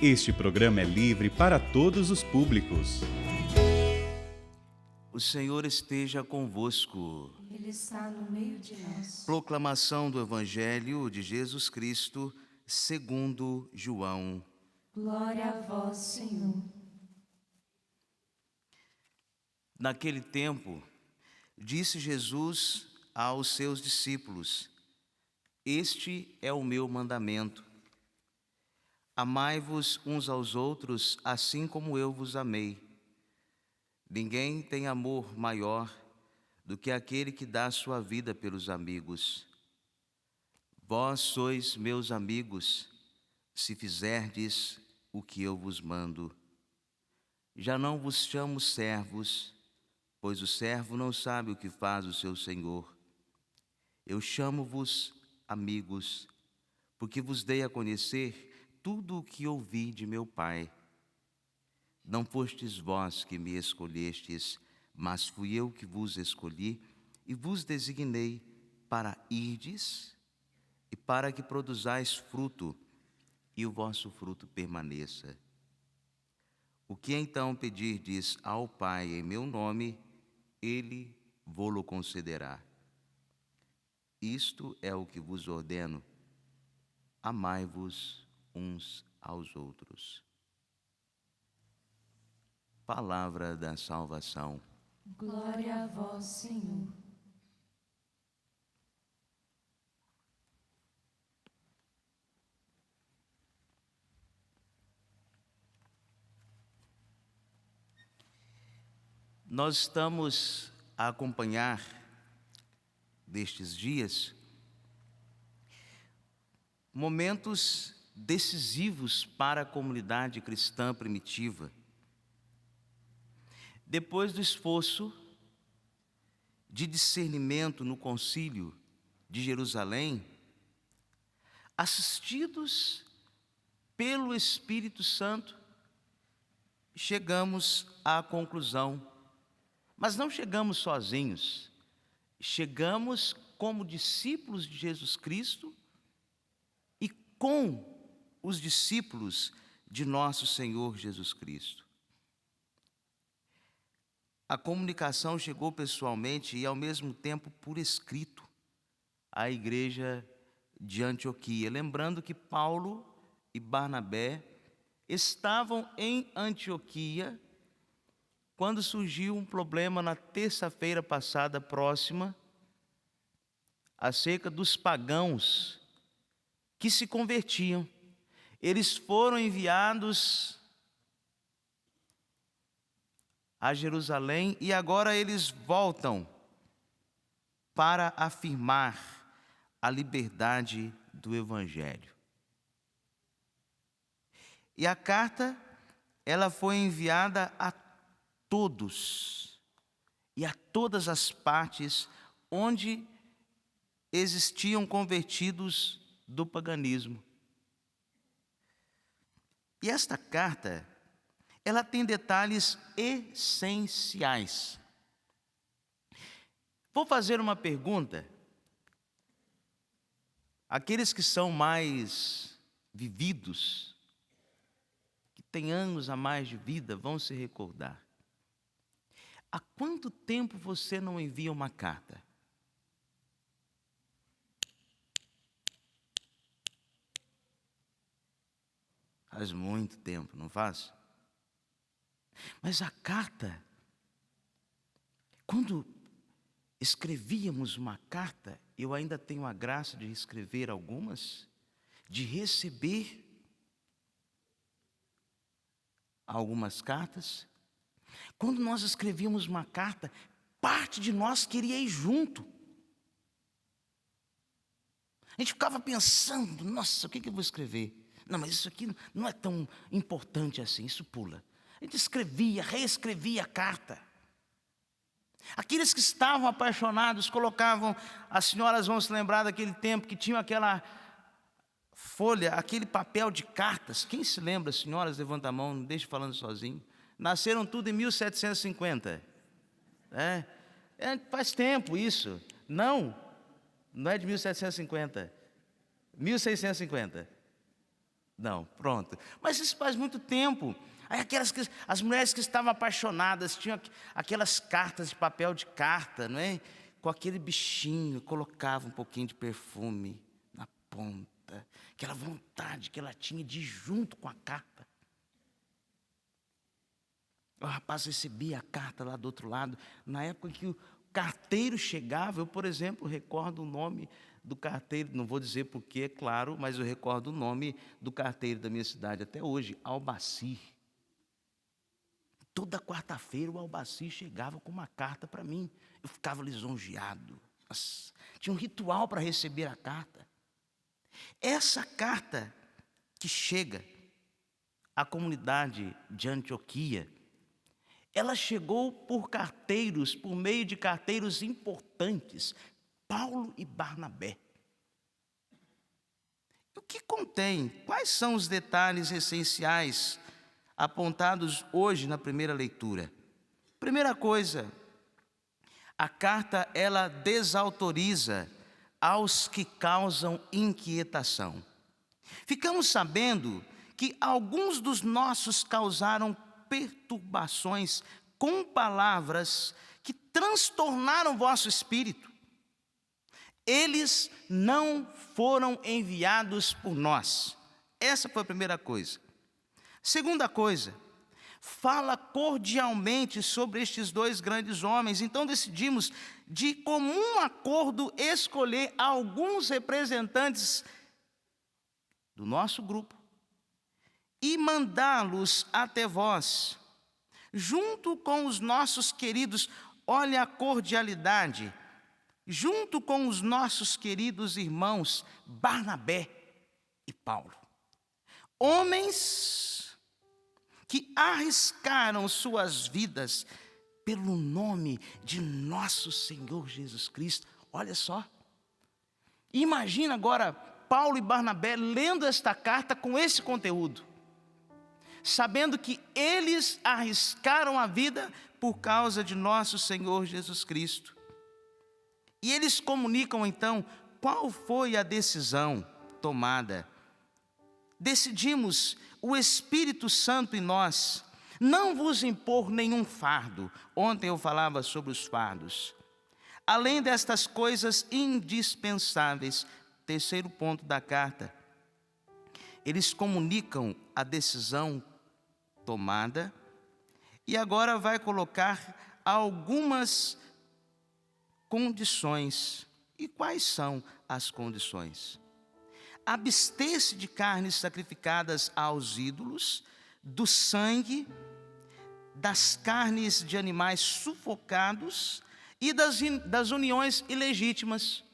Este programa é livre para todos os públicos. O Senhor esteja convosco. Ele está no meio de nós. Proclamação do Evangelho de Jesus Cristo, segundo João. Glória a vós, Senhor. Naquele tempo, disse Jesus aos seus discípulos: Este é o meu mandamento. Amai-vos uns aos outros, assim como eu vos amei. Ninguém tem amor maior do que aquele que dá sua vida pelos amigos. Vós sois meus amigos, se fizerdes o que eu vos mando. Já não vos chamo servos, pois o servo não sabe o que faz o seu senhor. Eu chamo-vos amigos, porque vos dei a conhecer tudo o que ouvi de meu Pai. Não fostes vós que me escolhestes, mas fui eu que vos escolhi e vos designei para irdes e para que produzais fruto, e o vosso fruto permaneça. O que então pedirdes ao Pai em meu nome, Ele vô-lo concederá. Isto é o que vos ordeno: amai-vos uns aos outros. Palavra da salvação. Glória a vós, Senhor. Nós estamos a acompanhar destes dias momentos decisivos para a comunidade cristã primitiva. Depois do esforço de discernimento no Concílio de Jerusalém, assistidos pelo Espírito Santo, chegamos à conclusão, mas não chegamos sozinhos, chegamos como discípulos de Jesus Cristo e com os discípulos de nosso Senhor Jesus Cristo. A comunicação chegou pessoalmente e ao mesmo tempo por escrito à igreja de Antioquia. Lembrando que Paulo e Barnabé estavam em Antioquia quando surgiu um problema na terça-feira passada próxima acerca dos pagãos que se convertiam. Eles foram enviados a Jerusalém e agora eles voltam para afirmar a liberdade do Evangelho. E a carta, ela foi enviada a todos e a todas as partes onde existiam convertidos do paganismo. E esta carta, ela tem detalhes essenciais. Vou fazer uma pergunta. Aqueles que são mais vividos, que têm anos a mais de vida, vão se recordar. Há quanto tempo você não envia uma carta? Faz muito tempo, não faz? Mas a carta, quando escrevíamos uma carta, eu ainda tenho a graça de escrever algumas, de receber algumas cartas. Quando nós escrevíamos uma carta, parte de nós queria ir junto. A gente ficava pensando, nossa, o que eu vou escrever? Não, mas isso aqui não é tão importante assim, isso pula. A gente escrevia, reescrevia a carta. Aqueles que estavam apaixonados colocavam, as senhoras vão se lembrar daquele tempo que tinham aquela folha, aquele papel de cartas. Quem se lembra, senhoras, levanta a mão, não deixe falando sozinho. Nasceram tudo em 1750. Faz tempo isso. Não é de 1750. 1650. Não, pronto. Mas isso faz muito tempo. Aí as mulheres que estavam apaixonadas tinham aquelas cartas de papel de carta, não é? Com aquele bichinho, colocava um pouquinho de perfume na ponta. Aquela vontade que ela tinha de ir junto com a carta. O rapaz recebia a carta lá do outro lado. Na época que o carteiro chegava, eu, por exemplo, recordo o nome do carteiro, não vou dizer porquê, é claro, mas eu recordo o nome do carteiro da minha cidade até hoje, Albacir. Toda quarta-feira o Albacir chegava com uma carta para mim. Eu ficava lisonjeado. Nossa, tinha um ritual para receber a carta. Essa carta que chega à comunidade de Antioquia, ela chegou por meio de carteiros importantes, Paulo e Barnabé. O que contém? Quais são os detalhes essenciais apontados hoje na primeira leitura? Primeira coisa, a carta ela desautoriza aos que causam inquietação. Ficamos sabendo que alguns dos nossos causaram perturbações com palavras que transtornaram vosso espírito. Eles não foram enviados por nós. Essa foi a primeira coisa. Segunda coisa, fala cordialmente sobre estes dois grandes homens. Então decidimos, de comum acordo, escolher alguns representantes do nosso grupo e mandá-los até vós, junto com os nossos queridos, olha a cordialidade, junto com os nossos queridos irmãos Barnabé e Paulo. Homens que arriscaram suas vidas pelo nome de nosso Senhor Jesus Cristo. Olha só. Imagina agora Paulo e Barnabé lendo esta carta com esse conteúdo, sabendo que eles arriscaram a vida por causa de nosso Senhor Jesus Cristo. E eles comunicam então qual foi a decisão tomada. Decidimos, o Espírito Santo em nós, não vos impor nenhum fardo. Ontem eu falava sobre os fardos. Além destas coisas indispensáveis, terceiro ponto da carta, eles comunicam a decisão tomada e agora vai colocar algumas condições. E quais são as condições? Abster-se de carnes sacrificadas aos ídolos, do sangue, das carnes de animais sufocados e das uniões ilegítimas.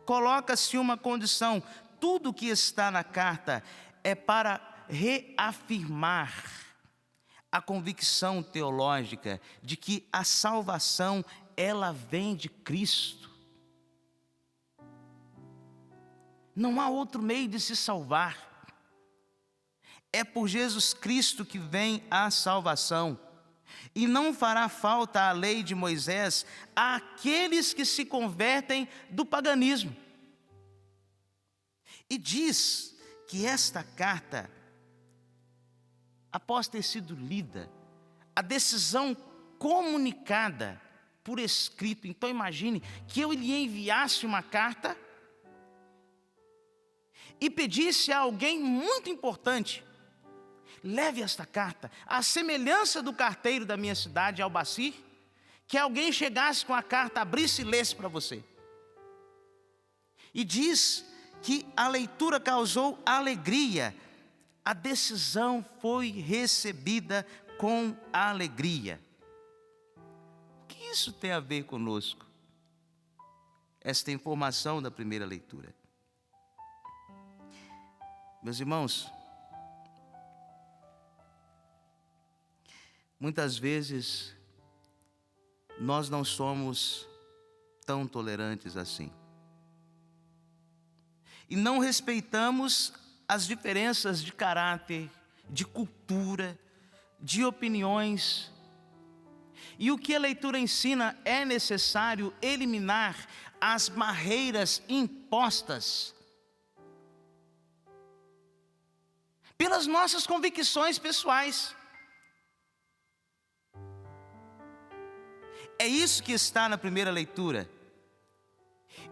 Coloca-se uma condição. Tudo que está na carta é para reafirmar a convicção teológica de que a salvação, ela vem de Cristo. Não há outro meio de se salvar. É por Jesus Cristo que vem a salvação. E não fará falta a lei de Moisés àqueles que se convertem do paganismo. E diz que esta carta, após ter sido lida, a decisão comunicada por escrito. Então imagine que eu lhe enviasse uma carta e pedisse a alguém muito importante: leve esta carta, à semelhança do carteiro da minha cidade, Albacir, que alguém chegasse com a carta, abrisse e lesse para você. E diz que a leitura causou alegria, a decisão foi recebida com alegria. O que isso tem a ver conosco? Esta informação da primeira leitura. Meus irmãos, muitas vezes nós não somos tão tolerantes assim. E não respeitamos as diferenças de caráter, de cultura, de opiniões. E o que a leitura ensina, é necessário eliminar as barreiras impostas. pelas nossas convicções pessoais. É isso que está na primeira leitura.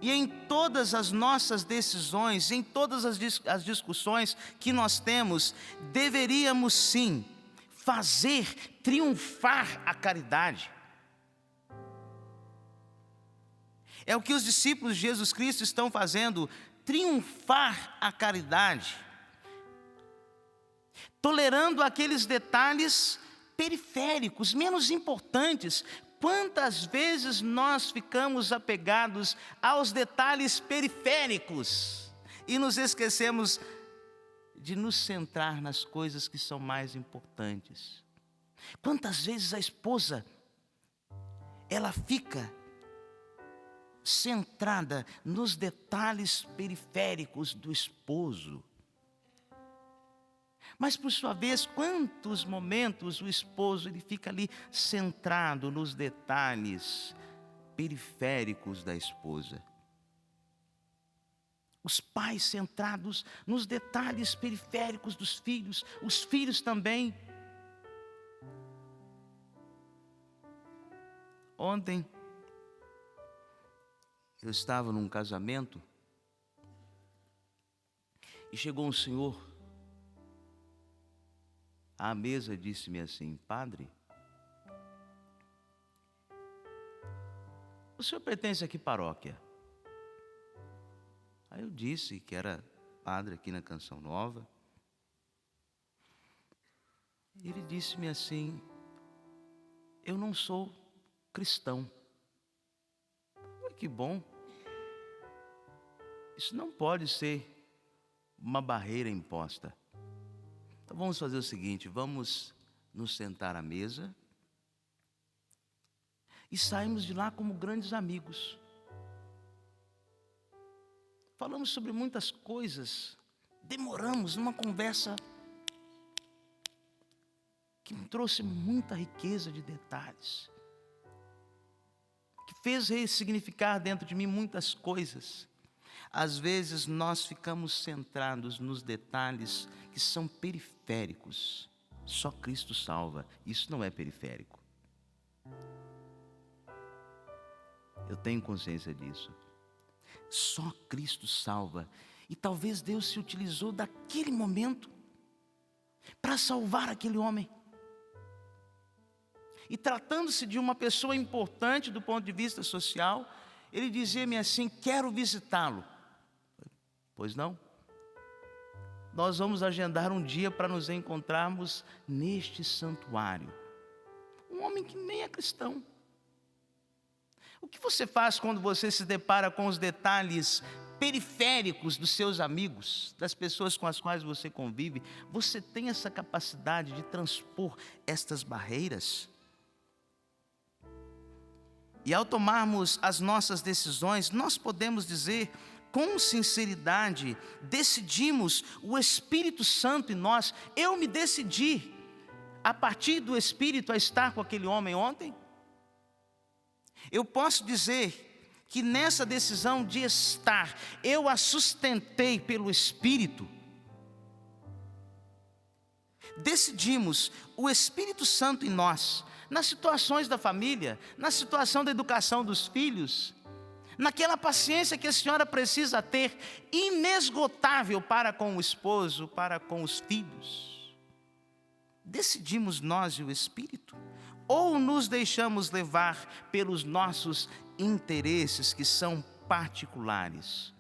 E em todas as nossas decisões, em todas as discussões que nós temos, deveríamos sim fazer triunfar a caridade. É o que os discípulos de Jesus Cristo estão fazendo, triunfar a caridade, tolerando aqueles detalhes periféricos, menos importantes. Quantas vezes nós ficamos apegados aos detalhes periféricos e nos esquecemos de nos centrar nas coisas que são mais importantes? Quantas vezes a esposa, ela fica centrada nos detalhes periféricos do esposo? Mas, por sua vez, quantos momentos o esposo ele fica ali centrado nos detalhes periféricos da esposa? Os pais centrados nos detalhes periféricos dos filhos, os filhos também. Ontem, eu estava num casamento e chegou um senhor à mesa, disse-me assim: padre, o senhor pertence a que paróquia? Aí eu disse que era padre aqui na Canção Nova. Ele disse-me assim: eu não sou cristão. Que bom. Isso não pode ser uma barreira imposta. Então vamos fazer o seguinte, vamos nos sentar à mesa e saímos de lá como grandes amigos. Falamos sobre muitas coisas, demoramos numa conversa que me trouxe muita riqueza de detalhes, que fez ressignificar dentro de mim muitas coisas. Às vezes nós ficamos centrados nos detalhes que são periféricos. Só Cristo salva. Isso não é periférico. Eu tenho consciência disso. Só Cristo salva. E talvez Deus se utilizou daquele momento para salvar aquele homem. E tratando-se de uma pessoa importante do ponto de vista social, ele dizia-me assim: quero visitá-lo. Pois não? Nós vamos agendar um dia para nos encontrarmos neste santuário. Um homem que nem é cristão. O que você faz quando você se depara com os detalhes periféricos dos seus amigos, das pessoas com as quais você convive? Você tem essa capacidade de transpor estas barreiras? E ao tomarmos as nossas decisões, nós podemos dizer com sinceridade, decidimos, o Espírito Santo em nós. Eu me decidi, a partir do Espírito, a estar com aquele homem ontem. Eu posso dizer que nessa decisão de estar, eu a sustentei pelo Espírito. Decidimos, o Espírito Santo em nós, nas situações da família, na situação da educação dos filhos, naquela paciência que a senhora precisa ter, inesgotável para com o esposo, para com os filhos. Decidimos nós e o Espírito? Ou nos deixamos levar pelos nossos interesses que são particulares?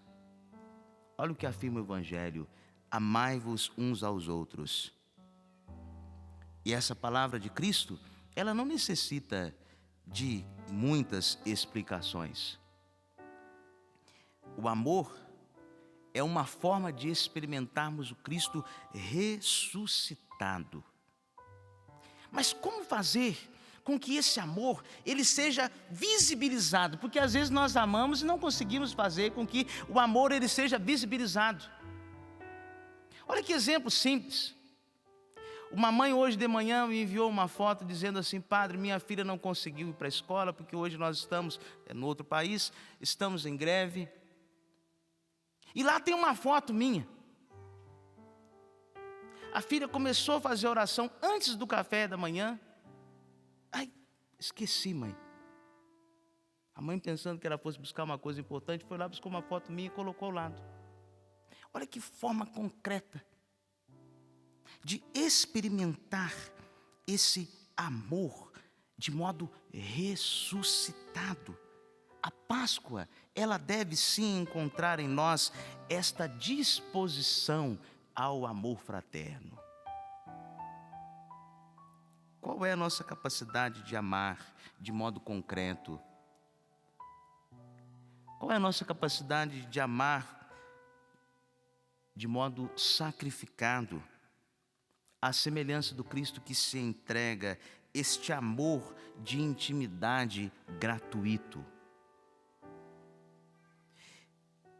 Olha o que afirma o Evangelho: amai-vos uns aos outros. E essa palavra de Cristo, ela não necessita de muitas explicações. O amor é uma forma de experimentarmos o Cristo ressuscitado. Mas como fazer com que esse amor ele seja visibilizado? Porque às vezes nós amamos e não conseguimos fazer com que o amor ele seja visibilizado. Olha que exemplo simples. Uma mãe hoje de manhã me enviou uma foto dizendo assim: padre, minha filha não conseguiu ir para a escola porque hoje nós estamos no outro país, estamos em greve. E lá tem uma foto minha. A filha começou a fazer oração antes do café da manhã. Ai, esqueci, mãe. A mãe, pensando que ela fosse buscar uma coisa importante, foi lá, buscou uma foto minha e colocou ao lado. Olha que forma concreta de experimentar esse amor de modo ressuscitado. A Páscoa, ela deve sim encontrar em nós esta disposição ao amor fraterno. Qual é a nossa capacidade de amar de modo concreto? Qual é a nossa capacidade de amar de modo sacrificado, à semelhança do Cristo que se entrega, este amor de intimidade gratuito?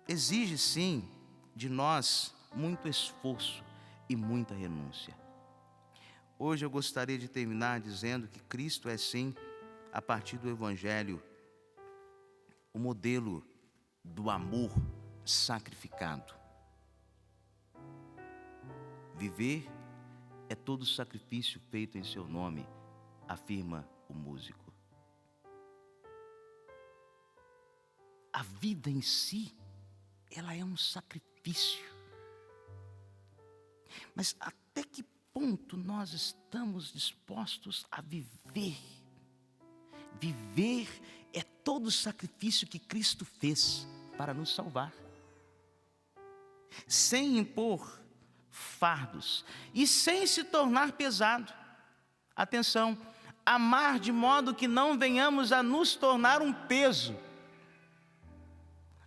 Exige sim de nós muito esforço e muita renúncia. Hoje eu gostaria de terminar dizendo que Cristo é sim, a partir do Evangelho, o modelo do amor sacrificado. Viver é todo sacrifício feito em seu nome, afirma o músico. A vida em si, ela é um sacrifício. Mas até que ponto nós estamos dispostos a viver? Viver é todo o sacrifício que Cristo fez para nos salvar, sem impor fardos e sem se tornar pesado. Atenção, amar de modo que não venhamos a nos tornar um peso.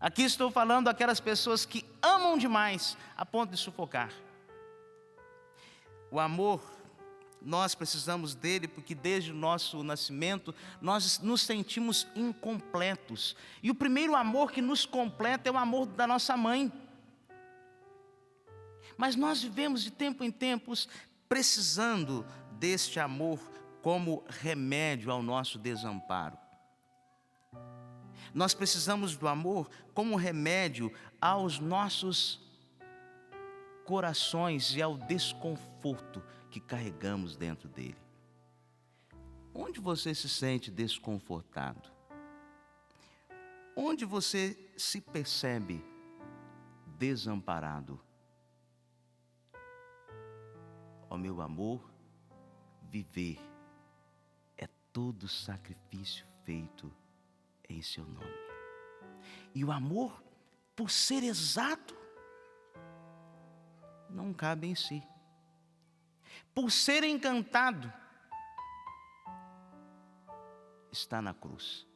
Aqui estou falando daquelas pessoas que amam demais a ponto de sufocar. O amor, nós precisamos dele porque desde o nosso nascimento nós nos sentimos incompletos. E o primeiro amor que nos completa é o amor da nossa mãe. Mas nós vivemos de tempo em tempos precisando deste amor como remédio ao nosso desamparo. Nós precisamos do amor como remédio aos nossos corações e ao desconforto que carregamos dentro dele. Onde você se sente desconfortado? Onde você se percebe desamparado? Ó meu amor, viver é todo sacrifício feito em seu nome. E o amor, por ser exato, não cabe em si. Por ser encantado, está na cruz.